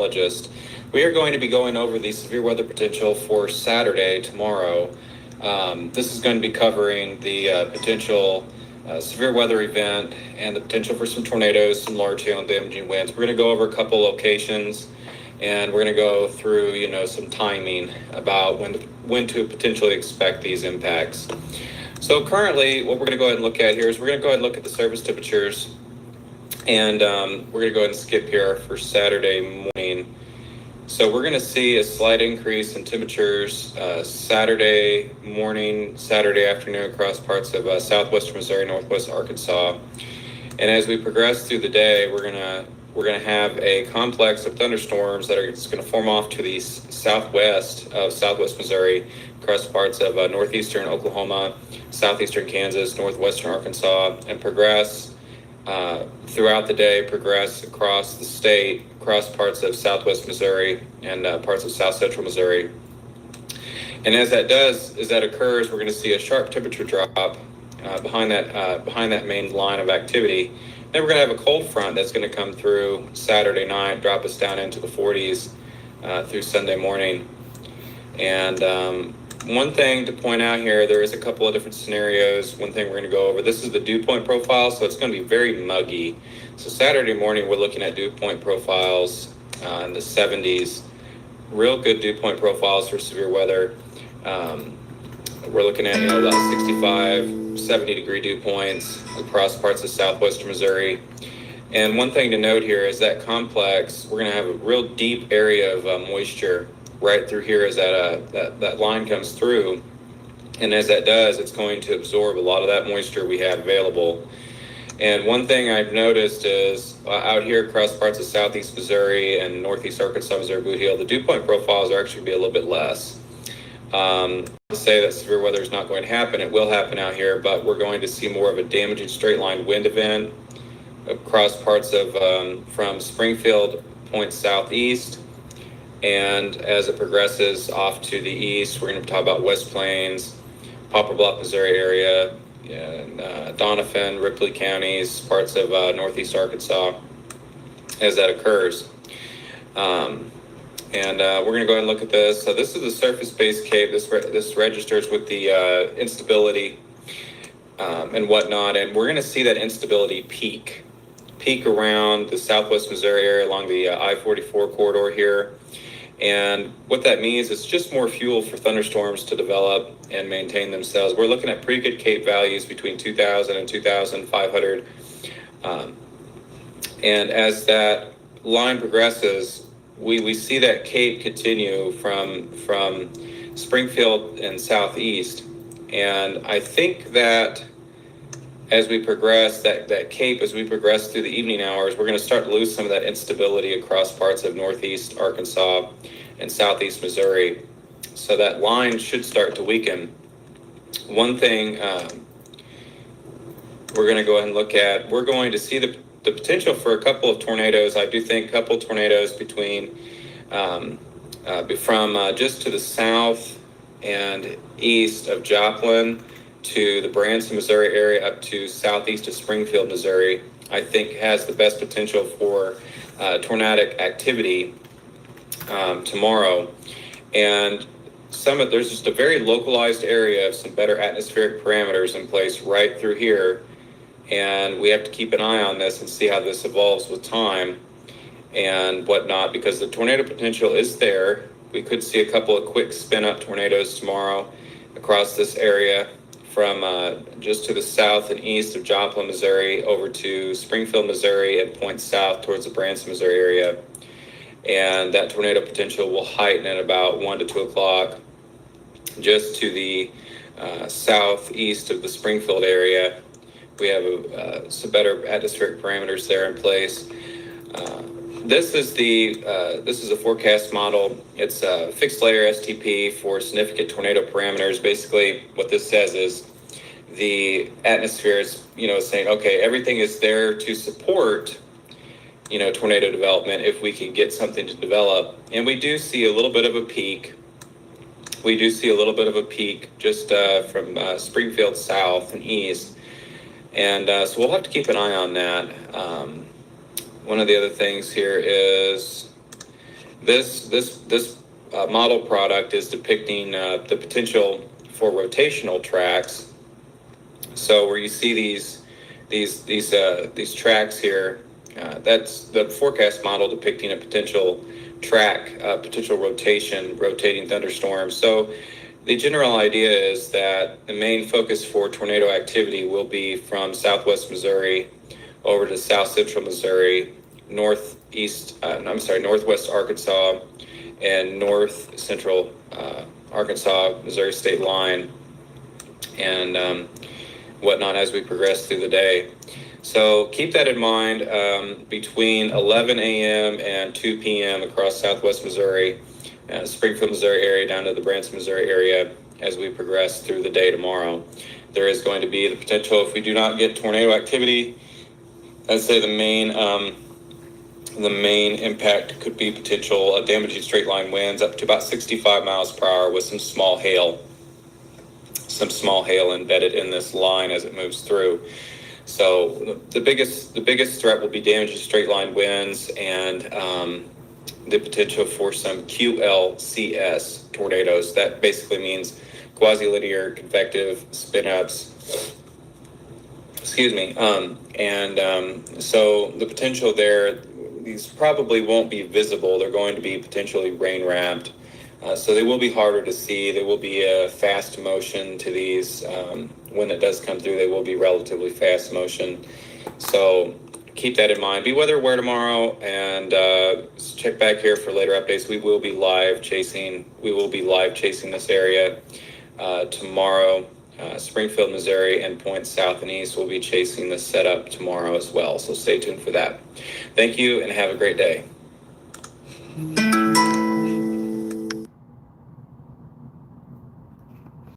Meteorologist. We are going to be going over the severe weather potential for Saturday, tomorrow. This is going to be covering the potential severe weather event and the potential for some tornadoes, some large hail and damaging winds. We're going to go over a couple locations, and we're going to go through, some timing about when to potentially expect these impacts. So currently, what we're going to go ahead and look at here is we're going to go ahead and look at the surface temperatures. And we're going to go ahead and skip here for Saturday morning. So we're going to see a slight increase in temperatures Saturday morning, Saturday afternoon across parts of southwestern Missouri, northwest Arkansas. And as we progress through the day, we're going to have a complex of thunderstorms that are just going to form off to the southwest of southwest Missouri, across parts of northeastern Oklahoma, southeastern Kansas, northwestern Arkansas, and progress throughout the day, progress across the state, across parts of southwest Missouri and parts of south central Missouri. And as that occurs, we're going to see a sharp temperature drop behind that main line of activity. Then we're going to have a cold front that's going to come through Saturday night, drop us down into the 40s through Sunday morning. And one thing to point out here, there is a couple of different scenarios. One thing we're going to go over, this is the dew point profile, so it's going to be very muggy. So Saturday morning, we're looking at dew point profiles in the 70s. Real good dew point profiles for severe weather. We're looking at about 65, 70 degree dew points across parts of southwestern Missouri. And one thing to note here is that complex, we're going to have a real deep area of moisture right through here as that line comes through. And as that does, it's going to absorb a lot of that moisture we have available. And one thing I've noticed is out here across parts of southeast Missouri and northeast Arkansas, Missouri Boot Heel, the dew point profiles are actually be a little bit less. To say that severe weather is not going to happen, it will happen out here, but we're going to see more of a damaging straight line wind event across parts of from Springfield points southeast. And as it progresses off to the east, we're going to talk about West Plains, Poplar Bluff, Missouri area, and Doniphan, Ripley counties, parts of northeast Arkansas as that occurs. And we're going to go ahead and look at this. So this is the surface-based cave. This registers with the instability and whatnot. And we're going to see that instability peak around the southwest Missouri area along the I-44 corridor here. And what that means is just more fuel for thunderstorms to develop and maintain themselves. We're looking at pretty good CAPE values between 2,000 and 2,500. And as that line progresses, we see that CAPE continue from Springfield and southeast. And I think that as we progress, that CAPE, as we progress through the evening hours, we're going to start to lose some of that instability across parts of northeast Arkansas and southeast Missouri. So that line should start to weaken. One thing we're going to go ahead and look at, we're going to see the potential for a couple of tornadoes. I do think a couple of tornadoes between from just to the south and east of Joplin to the Branson, Missouri area up to southeast of Springfield, Missouri, I think has the best potential for tornadic activity tomorrow. And there's just a very localized area of some better atmospheric parameters in place right through here. And we have to keep an eye on this and see how this evolves with time and whatnot, because the tornado potential is there. We could see a couple of quick spin-up tornadoes tomorrow across this area from just to the south and east of Joplin, Missouri, over to Springfield, Missouri, and point south towards the Branson, Missouri area. And that tornado potential will heighten at about 1 to 2 o'clock just to the southeast of the Springfield area. We have some better atmospheric parameters there in place. This is a forecast model. It's a fixed layer STP for significant tornado parameters. Basically, what this says is the atmosphere is, saying, okay, everything is there to support, tornado development if we can get something to develop. And we do see a little bit of a peak. Just from Springfield south and east. And so we'll have to keep an eye on that. One of the other things here is This model product is depicting the potential for rotational tracks. So where you see these tracks here, that's the forecast model depicting a potential track, potential rotating thunderstorms. So the general idea is that the main focus for tornado activity will be from southwest Missouri over to south central Missouri, northwest Arkansas, and north central Arkansas, Missouri state line, and whatnot as we progress through the day. So keep that in mind between 11 a.m. and 2 p.m. across southwest Missouri, Springfield, Missouri area down to the Branson, Missouri area as we progress through the day tomorrow. There is going to be the potential, if we do not get tornado activity, I'd say the main impact could be potential damaging straight line winds up to about 65 miles per hour with some small hail embedded in this line as it moves through. So the biggest threat will be damaging straight line winds and the potential for some QLCS tornadoes. That basically means quasi-linear convective spin-ups. So the potential there, these probably won't be visible. They're going to be potentially rain-wrapped. So they will be harder to see. There will be a fast motion to these. When it does come through, they will be relatively fast motion. So keep that in mind. Be weather aware tomorrow, and check back here for later updates. We will be live chasing this area tomorrow. Springfield, Missouri, and points south and east will be chasing this setup tomorrow as well. So stay tuned for that. Thank you, and have a great day.